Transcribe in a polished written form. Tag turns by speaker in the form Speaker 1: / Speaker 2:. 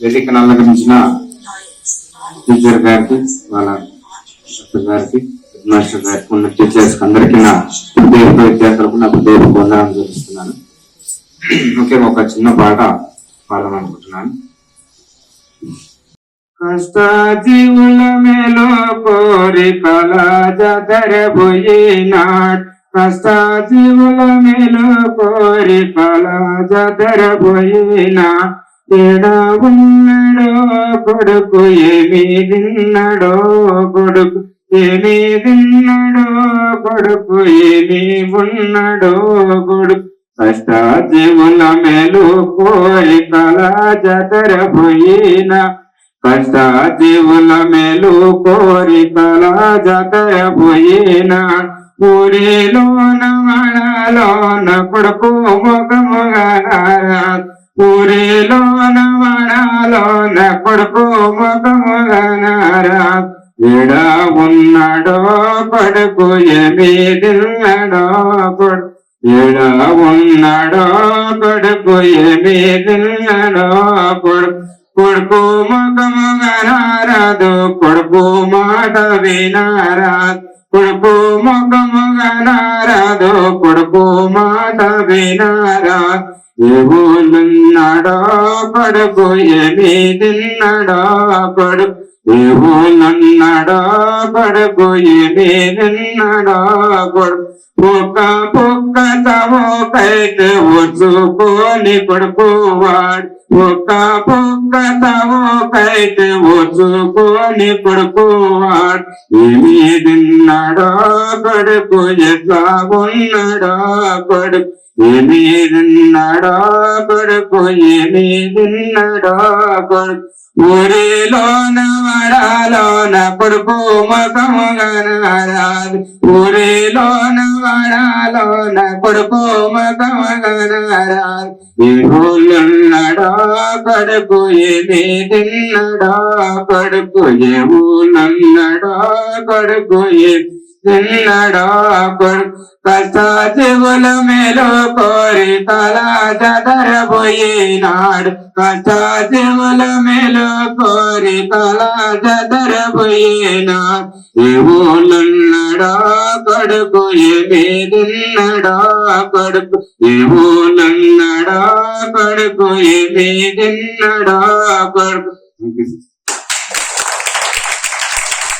Speaker 1: వేదికను అలంకరించిన టీచర్ గారికి, వాళ్ళ గారికి, హెడ్ మాస్టర్ గారికి, ఉన్న టీచర్స్ అందరికీ నా హృదయపూర్వక విద్యార్థులకు నా హృదయపూర్వక వందనాలు చూపిస్తున్నాను. ముఖ్యంగా ఒక చిన్న పాట పాడాలనుకుంటున్నాను. కష్ట జీవుల మేలో కోరికల జదరబోయినాడు, కష్ట జీవుల మేలో కోరికల జదరబోయినా, ఏడ ఉన్నడో కొడుకు ఏమి తిన్నడో, కొడుకు ఏమి తిన్నడో, కొడుకు ఏమి ఉన్నడో, కొడుకు కష్ట జీవుల మేలు కోరికల జదరబోయినా, కష్ట జీవుల మేలు కోరికల జదరబోయినా, ఊరిలోన మడలోన కొడుకు ముఖముగనారా, ఊరిలోన మడలోన కొడుకు ముఖముగనారా, ఏడ ఉన్నాడో కొడుకు ఏమి తిన్నడో, కొడుకు ఏడ ఉన్నాడో కొడుకు ఏమి తిన్నడో, కొడుకు కొడుకు ముఖముగనారాదు, కొడుకు మాట వినారాదు, కొడుకు ముఖముగనారాదు, కొడుకు మాట వినారాదు, ఏ ఊళ్ళున్నాడో కొడుకు ఏమి తిన్నాడో, కొడుకు ఏ ఊళ్ళున్నాడో కొడుకు ఏమి తిన్నాడో, కొడుకు పొక్క పొక్క తవోకైతే వచ్చుకోని కొడుకు వాడు, పొక్క పొక్క తవోకైతే వచ్చుకోని కొడుకు వాడు, ఏమి తిన్నాడో కొడుకు ఎట్లా ఉన్నాడో, కొడుకు ఏమి తిన్నాడో కొడుకు ఏమి తిన్నాడో, కొడుకు ఊరిలోన వడాలోన కొడుకు ముఖముగనారాదు, ఊరిలోన వడాలోన కొడుకు ముఖముగనారాదు, ఏ ఊళ్ళున్నాడో కొడుకు ఏమి తిన్నాడో, కొడుకు ఏ ఊళ్ళున్నాడో కొడుకు ఏమి తిన్నాడో, కొడుకు కష్ట జీవుల మేలు కోరికల జదరబోయినాడు, కష్ట జీవుల మేలు కోరికల జదరబోయినాడు, ఏ ఊళ్ళున్నాడో కొడుకు ఏమి తిన్నాడో, కొడుకు ఏ ఊళ్ళున్నాడో కొడుకు ఏమి తిన్నాడో, కొడుకు